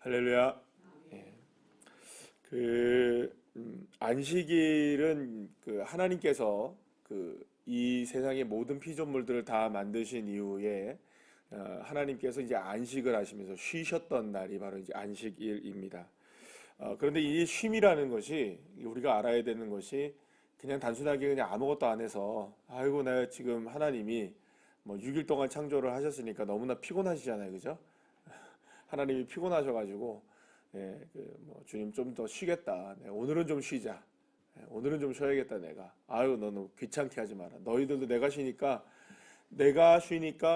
할렐루야. 예. 안식일은 하나님께서 이 세상의 모든 피조물들을 다 만드신 이후에 하나님께서 이제 안식을 하시면서 쉬셨던 날이 바로 이제 안식일입니다. 그런데 이 쉼이라는 것이 우리가 알아야 되는 것이 그냥 단순하게 그냥 아무것도 안 해서 아이고 내가 지금 하나님이 뭐 6일 동안 창조를 하셨으니까 너무나 피곤하시잖아요, 그죠? 하나님이 피곤하셔가지고 주님 좀 더 쉬겠다. 오늘은 좀 쉬자. 오늘은 좀 쉬어야겠다 내가. 아유 너는 귀찮게 하지 마라. 너희들도 내가 쉬니까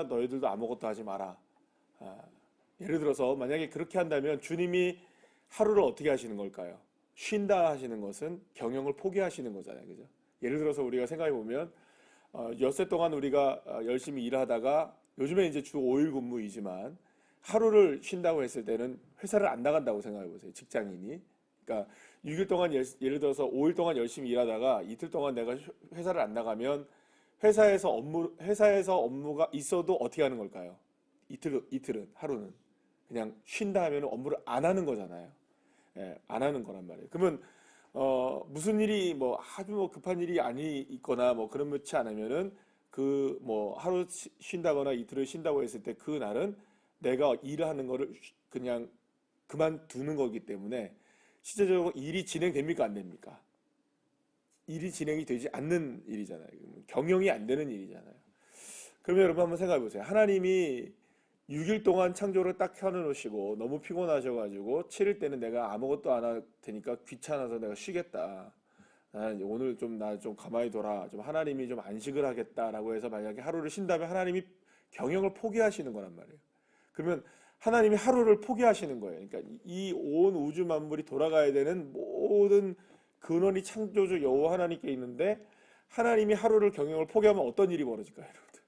너희들도 아무것도 하지 마라. 예를 들어서 만약에 그렇게 한다면 주님이 하루를 어떻게 하시는 걸까요? 쉰다 하시는 것은 경영을 포기하시는 거잖아요, 그죠? 예를 들어서 우리가 생각해 보면 엿새 동안 우리가 열심히 일하다가 요즘에 이제 주 5일 근무이지만 하루를 쉰다고 했을 때는 회사를 안 나간다고 생각해 보세요. 직장인이. 그러니까 6일 동안 예를 들어서 5일 동안 열심히 일하다가 이틀 동안 내가 회사를 안 나가면 회사에서 업무가 있어도 어떻게 하는 걸까요? 이틀은 하루는 그냥 쉰다 하면 업무를 안 하는 거잖아요. 예, 안 하는 거란 말이에요. 그러면 무슨 일이 뭐 아주 뭐 급한 일이 아니 있거나 뭐 그렇지 않으면은 하루 쉰다거나 이틀을 쉰다고 했을 때 그 날은 내가 일을 하는 거를 그냥 그만두는 거기 때문에 실제적으로 일이 진행됩니까 안 됩니까? 일이 진행이 되지 않는 일이잖아요. 경영이 안 되는 일이잖아요. 그러면 여러분 한번 생각해 보세요. 하나님이 6일 동안 창조를 딱 켜놓으시고 너무 피곤하셔가지고 7일 때는 내가 아무것도 안 할 테니까 귀찮아서 내가 쉬겠다. 오늘 나 좀 가만히 둬라. 좀 하나님이 좀 안식을 하겠다라고 해서 만약에 하루를 쉰다면 하나님이 경영을 포기하시는 거란 말이에요. 그러면 하나님이 하루를 포기하시는 거예요. 그러니까 이 온 우주 만물이 돌아가야 되는 모든 근원이 창조주 여호와 하나님께 있는데 하나님이 하루를 경영을 포기하면 어떤 일이 벌어질까요, 여러분들?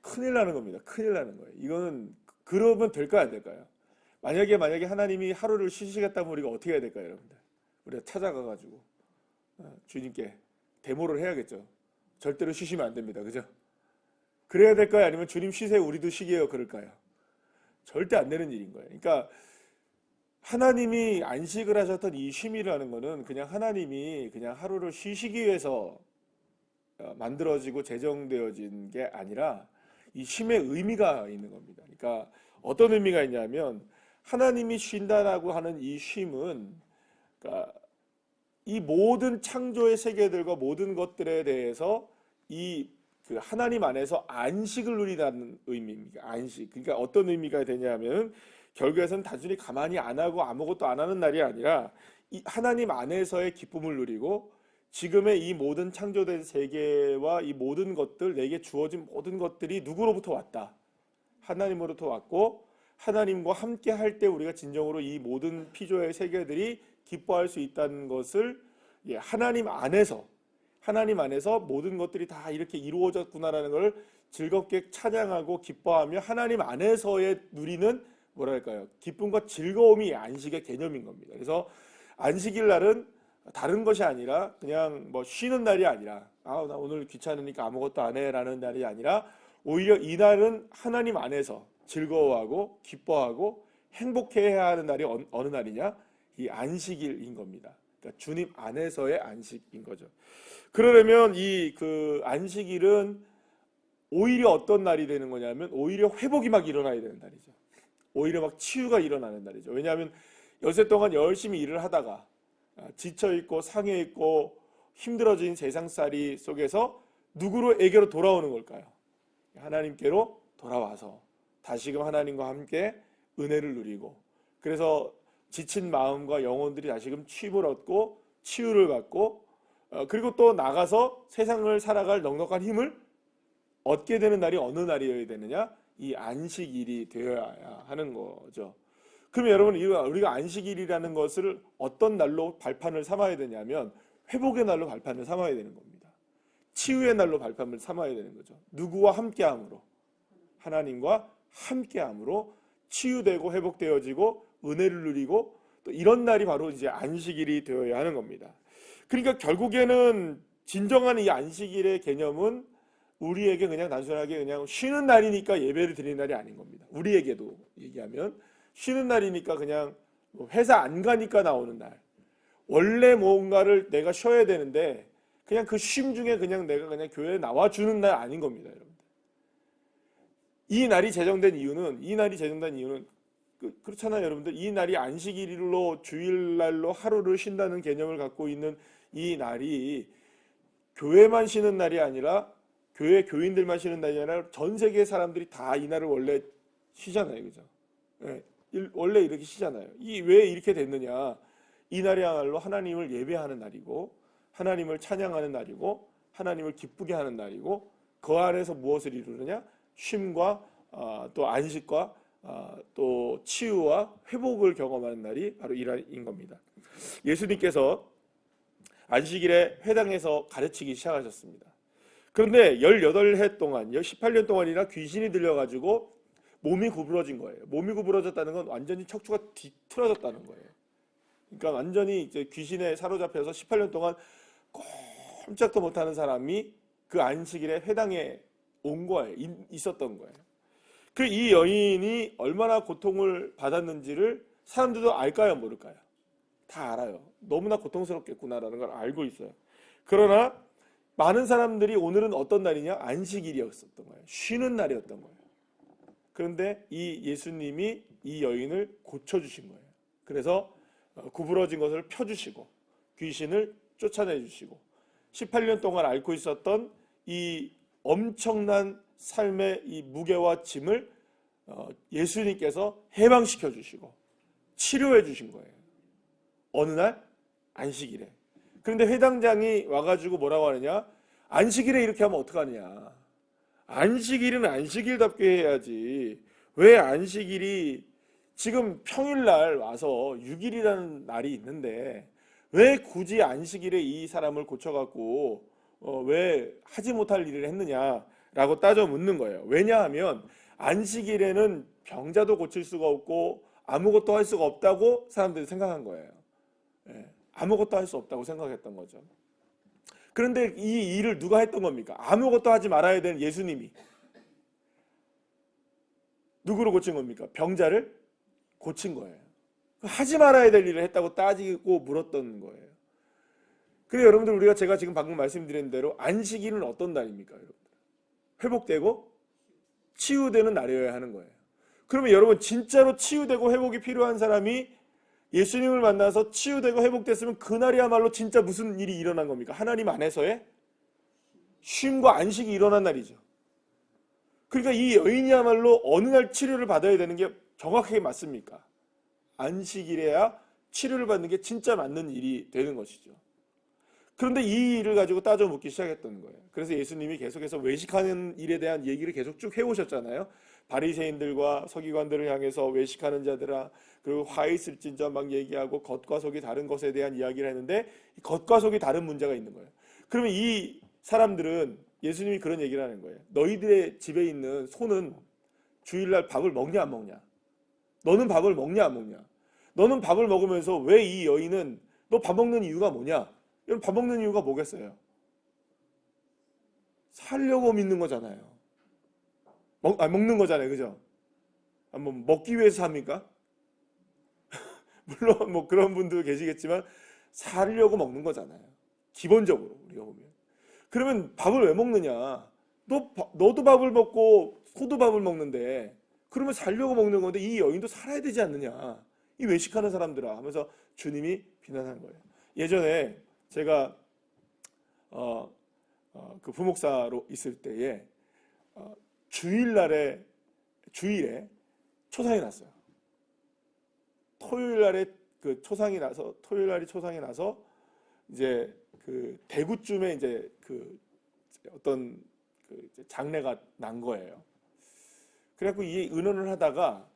큰일 나는 겁니다. 큰일 나는 거예요. 이거는 그러면 될까요, 안 될까요? 만약에 하나님이 하루를 쉬시겠다면 우리가 어떻게 해야 될까요, 여러분들? 우리가 찾아가가지고 주님께 데모를 해야겠죠. 절대로 쉬시면 안 됩니다. 그죠? 그래야 될까요? 아니면 주님 쉬세요. 우리도 쉬게요. 그럴까요? 절대 안 되는 일인 거예요. 그러니까 하나님이 안식을 하셨던 이 쉼이라는 거는 그냥 하나님이 그냥 하루를 쉬시기 위해서 만들어지고 제정되어진 게 아니라 이 쉼의 의미가 있는 겁니다. 그러니까 어떤 의미가 있냐면 하나님이 쉰다라고 하는 이 쉼은 그러니까 이 모든 창조의 세계들과 모든 것들에 대해서 하나님 안에서 안식을 누리다는 의미입니다. 안식. 그러니까 어떤 의미가 되냐면 결국에서는 단순히 가만히 안 하고 아무것도 안 하는 날이 아니라 이 하나님 안에서의 기쁨을 누리고 지금의 이 모든 창조된 세계와 이 모든 것들, 내게 주어진 모든 것들이 누구로부터 왔다? 하나님으로부터 왔고 하나님과 함께 할 때 우리가 진정으로 이 모든 피조의 세계들이 기뻐할 수 있다는 것을 하나님 안에서 모든 것들이 다 이렇게 이루어졌구나라는 걸 즐겁게 찬양하고 기뻐하며 하나님 안에서의 누리는 뭐랄까요? 기쁨과 즐거움이 안식의 개념인 겁니다. 그래서 안식일 날은 다른 것이 아니라 그냥 뭐 쉬는 날이 아니라 나 오늘 귀찮으니까 아무것도 안 해라는 날이 아니라 오히려 이 날은 하나님 안에서 즐거워하고 기뻐하고 행복해야 하는 날이 어느 날이냐? 이 안식일인 겁니다. 그러니까 주님 안에서의 안식인 거죠. 그러려면 안식일은 오히려 어떤 날이 되는 거냐면 오히려 회복이 막 일어나야 되는 날이죠. 오히려 막 치유가 일어나는 날이죠. 왜냐하면 여세 동안 열심히 일을 하다가 지쳐 있고 상해 있고 힘들어진 세상살이 속에서 누구로에게로 돌아오는 걸까요? 하나님께로 돌아와서 다시금 하나님과 함께 은혜를 누리고 그래서 지친 마음과 영혼들이 다시금 쉼을 얻고 치유를 받고 그리고 또 나가서 세상을 살아갈 넉넉한 힘을 얻게 되는 날이 어느 날이어야 되느냐? 이 안식일이 되어야 하는 거죠. 그러면 여러분 우리가 안식일이라는 것을 어떤 날로 발판을 삼아야 되냐면 회복의 날로 발판을 삼아야 되는 겁니다. 치유의 날로 발판을 삼아야 되는 거죠. 누구와 함께함으로 하나님과 함께함으로 치유되고 회복되어지고 은혜를 누리고 또 이런 날이 바로 이제 안식일이 되어야 하는 겁니다. 그러니까 결국에는 진정한 이 안식일의 개념은 우리에게 그냥 단순하게 그냥 쉬는 날이니까 예배를 드리는 날이 아닌 겁니다. 우리에게도 얘기하면 쉬는 날이니까 그냥 회사 안 가니까 나오는 날. 원래 뭔가를 내가 쉬어야 되는데 그냥 그 쉼 중에 그냥 내가 그냥 교회에 나와주는 날 아닌 겁니다, 여러분. 이 날이 제정된 이유는 그렇잖아요, 여러분들. 이 날이 안식일로 주일날로 하루를 쉰다는 개념을 갖고 있는 이 날이 교회만 쉬는 날이 아니라 교회 교인들만 쉬는 날이 아니라 전 세계 사람들이 다 이 날을 원래 쉬잖아요, 그죠? 네, 원래 이렇게 쉬잖아요. 왜 이렇게 됐느냐? 이 날이야말로 하나님을 예배하는 날이고 하나님을 찬양하는 날이고 하나님을 기쁘게 하는 날이고 그 안에서 무엇을 이루느냐? 쉼과 또 안식과 또 치유와 회복을 경험하는 날이 바로 이 날인 겁니다. 예수님께서 안식일에 회당에서 가르치기 시작하셨습니다. 그런데 18해 동안 18년 동안이나 귀신이 들려가지고 몸이 구부러진 거예요. 몸이 구부러졌다는 건 완전히 척추가 뒤틀어졌다는 거예요. 그러니까 완전히 이제 귀신에 사로잡혀서 18년 동안 꼼짝도 못하는 사람이 그 안식일에 회당에 온 거예요. 있었던 거예요. 그 이 여인이 얼마나 고통을 받았는지를 사람들도 알까요, 모를까요? 다 알아요. 너무나 고통스럽겠구나라는 걸 알고 있어요. 그러나 많은 사람들이 오늘은 어떤 날이냐? 안식일이었었던 거예요. 쉬는 날이었던 거예요. 그런데 이 예수님이 이 여인을 고쳐주신 거예요. 그래서 구부러진 것을 펴주시고 귀신을 쫓아내주시고 18년 동안 앓고 있었던 이 엄청난 삶의 이 무게와 짐을 예수님께서 해방시켜 주시고 치료해 주신 거예요. 어느 날? 안식일에. 그런데 회당장이 와가지고 뭐라고 하느냐? 안식일에 이렇게 하면 어떡하느냐? 안식일은 안식일답게 해야지. 왜 안식일이 지금 평일날 와서 6일이라는 날이 있는데 왜 굳이 안식일에 이 사람을 고쳐갖고 왜 하지 못할 일을 했느냐라고 따져 묻는 거예요. 왜냐하면 안식일에는 병자도 고칠 수가 없고 아무것도 할 수가 없다고 사람들이 생각한 거예요. 아무것도 할 수 없다고 생각했던 거죠. 그런데 이 일을 누가 했던 겁니까? 아무것도 하지 말아야 되는 예수님이 누구를 고친 겁니까? 병자를 고친 거예요. 하지 말아야 될 일을 했다고 따지고 물었던 거예요. 그래서 여러분들 우리가 제가 지금 방금 말씀드린 대로 안식일은 어떤 날입니까? 여러분들? 회복되고 치유되는 날이어야 하는 거예요. 그러면 여러분 진짜로 치유되고 회복이 필요한 사람이 예수님을 만나서 치유되고 회복됐으면 그날이야말로 진짜 무슨 일이 일어난 겁니까? 하나님 안에서의 쉼과 안식이 일어난 날이죠. 그러니까 이 여인이야말로 어느 날 치료를 받아야 되는 게 정확하게 맞습니까? 안식일에야 치료를 받는 게 진짜 맞는 일이 되는 것이죠. 그런데 이 일을 가지고 따져 묻기 시작했던 거예요. 그래서 예수님이 계속해서 외식하는 일에 대한 얘기를 계속 쭉 해오셨잖아요. 바리새인들과 서기관들을 향해서 외식하는 자들아, 그리고 화 있을진저 막 얘기하고 겉과 속이 다른 것에 대한 이야기를 했는데 겉과 속이 다른 문제가 있는 거예요. 그러면 이 사람들은 예수님이 그런 얘기를 하는 거예요. 너희들의 집에 있는 소는 주일날 밥을 먹냐 안 먹냐? 너는 밥을 먹냐 안 먹냐? 너는 밥을 먹으면서 왜 이 여인은 너 밥 먹는 이유가 뭐냐? 여러분 밥 먹는 이유가 뭐겠어요? 살려고 믿는 거잖아요. 먹는 거잖아요, 그죠? 뭐 먹기 위해서 삽니까? 물론 뭐 그런 분도 계시겠지만 살려고 먹는 거잖아요. 기본적으로 우리가 보면. 그러면 밥을 왜 먹느냐? 너도 밥을 먹고 소도 밥을 먹는데 그러면 살려고 먹는 건데 이 여인도 살아야 되지 않느냐? 이 외식하는 사람들아 하면서 주님이 비난하는 거예요. 예전에 제가 그 부목사로 있을 때에 주일에 초상이 났어요. 토요일날에 그 초상이 나서 토요일날이 초상이 나서 이제 그 대구쯤에 이제 그 어떤 그 장례가 난 거예요. 그래갖고 이 의논을 하다가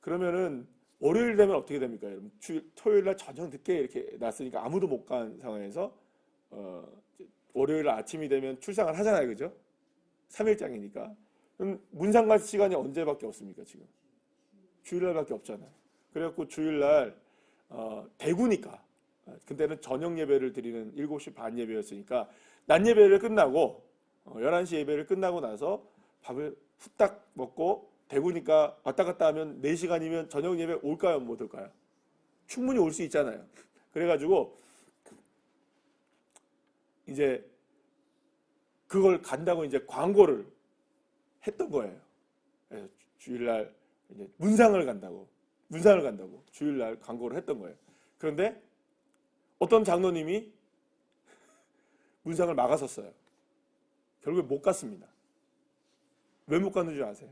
그러면은 월요일 되면 어떻게 됩니까, 여러분? 토요일날 저녁 늦게 이렇게 났으니까 아무도 못 간 상황에서 월요일 아침이 되면 출상을 하잖아요, 그죠? 3일장이니까. 그럼 문상 갈 시간이 언제밖에 없습니까, 지금? 주일날밖에 없잖아요. 그래갖고 주일날 대구니까 그때는 저녁 예배를 드리는 7시 반 예배였으니까 낮 예배를 끝나고 11시 예배를 끝나고 나서 밥을 후딱 먹고 대구니까 왔다 갔다 하면 4시간이면 저녁 예배 올까요? 못 올까요? 충분히 올 수 있잖아요. 그래가지고 이제 그걸 간다고 이제 광고를 했던 거예요. 그래서 주일날 이제 문상을 간다고 주일날 광고를 했던 거예요. 그런데 어떤 장로님이 문상을 막았었어요. 결국에 못 갔습니다. 왜 못 갔는 줄 아세요?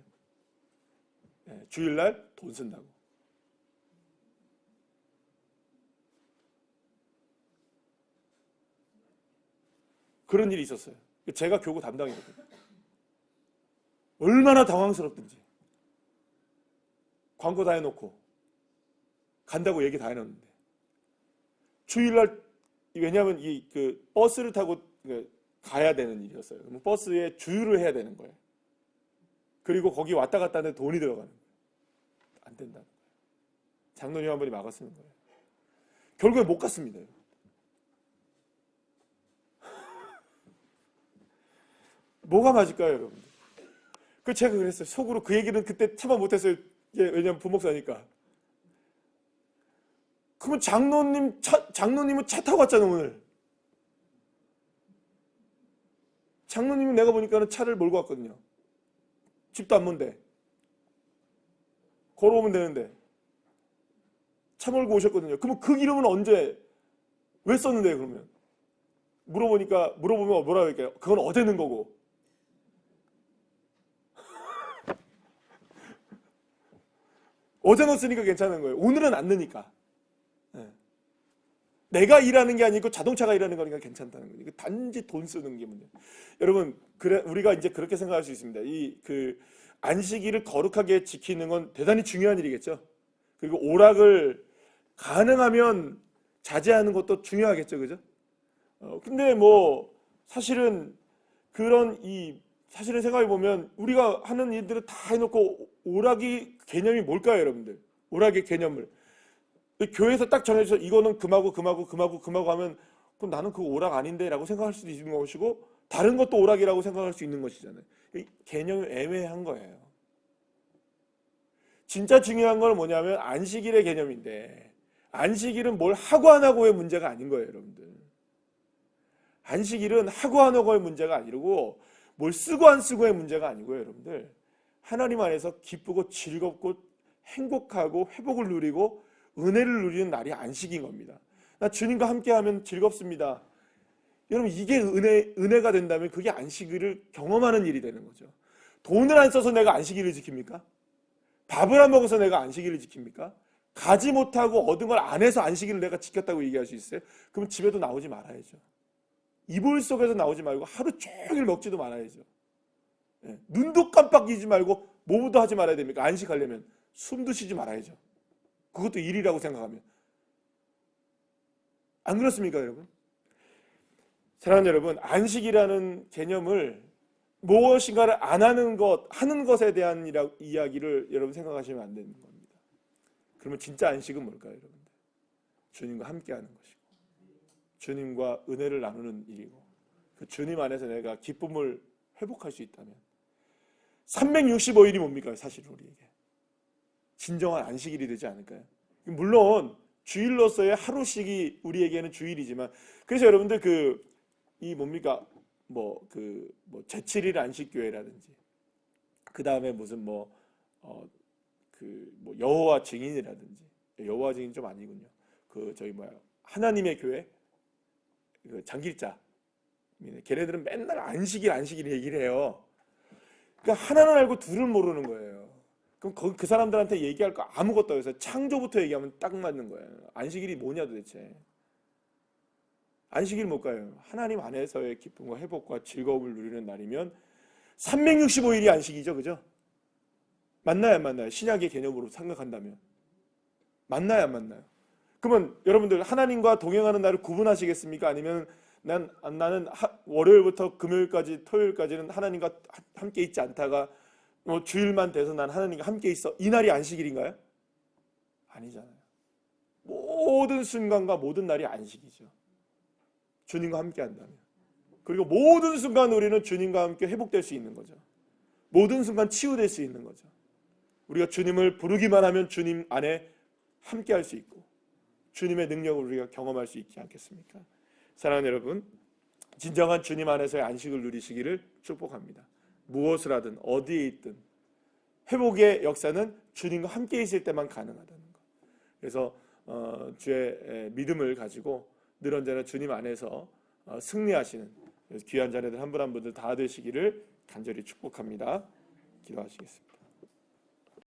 주일날 돈 쓴다고. 그런 일이 있었어요. 제가 교구 담당이거든요. 얼마나 당황스럽든지. 광고 다 해놓고 간다고 얘기 다 해놨는데 주일날 왜냐하면 그 버스를 타고 가야 되는 일이었어요. 그럼 버스에 주유를 해야 되는 거예요. 그리고 거기 왔다 갔다 하는데 돈이 들어가는 거예요. 안 된다는 거예요. 장로님 한 분이 막았으는 거예요. 결국에 못 갔습니다. 뭐가 맞을까요, 여러분? 그 제가 그랬어요. 속으로 그 얘기는 그때 참아 못했어요. 왜냐면 부목사니까. 그러면 장로님은 차 타고 왔잖아, 오늘. 장로님은 내가 보니까는 차를 몰고 왔거든요. 집도 안 먼데. 걸어오면 되는데. 차 몰고 오셨거든요. 그러면 그 기름은 언제, 왜 썼는데요, 그러면? 물어보면 뭐라고 할까요? 그건 어제 넣은 거고. 어제 넣었으니까 괜찮은 거예요. 오늘은 안 넣으니까. 내가 일하는 게 아니고 자동차가 일하는 거니까 괜찮다는 거예요. 단지 돈 쓰는 게 문제예요. 여러분, 우리가 이제 그렇게 생각할 수 있습니다. 안식일을 거룩하게 지키는 건 대단히 중요한 일이겠죠. 그리고 오락을 가능하면 자제하는 것도 중요하겠죠, 그죠? 근데 사실은 사실은 생각해 보면 우리가 하는 일들을 다 해놓고 오락이 개념이 뭘까요, 여러분들? 오락의 개념을. 교회에서 딱 정해서 이거는 금하고 하면 그럼 나는 그거 오락 아닌데 라고 생각할 수도 있는 것이고 다른 것도 오락이라고 생각할 수 있는 것이잖아요. 개념이 애매한 거예요. 진짜 중요한 건 뭐냐면 안식일의 개념인데 안식일은 뭘 하고 안 하고의 문제가 아닌 거예요, 여러분들. 안식일은 하고 안 하고의 문제가 아니고 뭘 쓰고 안 쓰고의 문제가 아니고요, 여러분들. 하나님 안에서 기쁘고 즐겁고 행복하고 회복을 누리고 은혜를 누리는 날이 안식인 겁니다. 나 주님과 함께하면 즐겁습니다. 여러분, 이게 은혜가 된다면 그게 안식일을 경험하는 일이 되는 거죠. 돈을 안 써서 내가 안식일을 지킵니까? 밥을 안 먹어서 내가 안식일을 지킵니까? 가지 못하고 얻은 걸 안 해서 안식일을 내가 지켰다고 얘기할 수 있어요? 그럼 집에도 나오지 말아야죠. 이불 속에서 나오지 말고 하루 종일 먹지도 말아야죠. 눈도 깜빡이지 말고 뭐부터 하지 말아야 됩니까? 안식하려면 숨도 쉬지 말아야죠. 그것도 일이라고 생각하면. 안 그렇습니까, 여러분? 사랑하는 여러분, 안식이라는 개념을 무엇인가를 안 하는 것, 하는 것에 대한 이야기를 여러분 생각하시면 안 되는 겁니다. 그러면 진짜 안식은 뭘까요, 여러분들? 주님과 함께하는 것이고 주님과 은혜를 나누는 일이고 그 주님 안에서 내가 기쁨을 회복할 수 있다면 365일이 뭡니까, 사실 우리에게 진정한 안식일이 되지 않을까요? 물론 주일로서의 하루씩이 우리에게는 주일이지만 그래서 여러분들 제7일 안식교회라든지 그 다음에 무슨 여호와 증인이라든지 여호와 증인 좀 아니군요. 하나님의 교회 장길자 걔네들은 맨날 안식일 얘기를 해요. 그러니까 하나는 알고 둘을 모르는 거예요. 그럼 그 사람들한테 얘기할 거 아무것도 없어요. 창조부터 얘기하면 딱 맞는 거예요. 안식일이 뭐냐 도대체. 안식일 뭘까요? 하나님 안에서의 기쁨과 회복과 즐거움을 누리는 날이면 365일이 안식이죠, 그죠? 맞나요, 안 맞나요? 신약의 개념으로 생각한다면 맞나요, 안 맞나요? 그러면 여러분들 하나님과 동행하는 날을 구분하시겠습니까? 아니면 나는 월요일부터 금요일까지 토요일까지는 하나님과 함께 있지 않다가 주일만 돼서 난 하나님과 함께 있어. 이 날이 안식일인가요? 아니잖아요. 모든 순간과 모든 날이 안식이죠. 주님과 함께 한다면. 그리고 모든 순간 우리는 주님과 함께 회복될 수 있는 거죠. 모든 순간 치유될 수 있는 거죠. 우리가 주님을 부르기만 하면 주님 안에 함께 할 수 있고 주님의 능력을 우리가 경험할 수 있지 않겠습니까? 사랑하는 여러분, 진정한 주님 안에서의 안식을 누리시기를 축복합니다. 무엇을 하든 어디에 있든 회복의 역사는 주님과 함께 있을 때만 가능하다는 것. 그래서 주의 믿음을 가지고 늘 언제나 주님 안에서 승리하시는 귀한 자녀들 한 분 한 분들 다 되시기를 간절히 축복합니다. 기도하시겠습니다.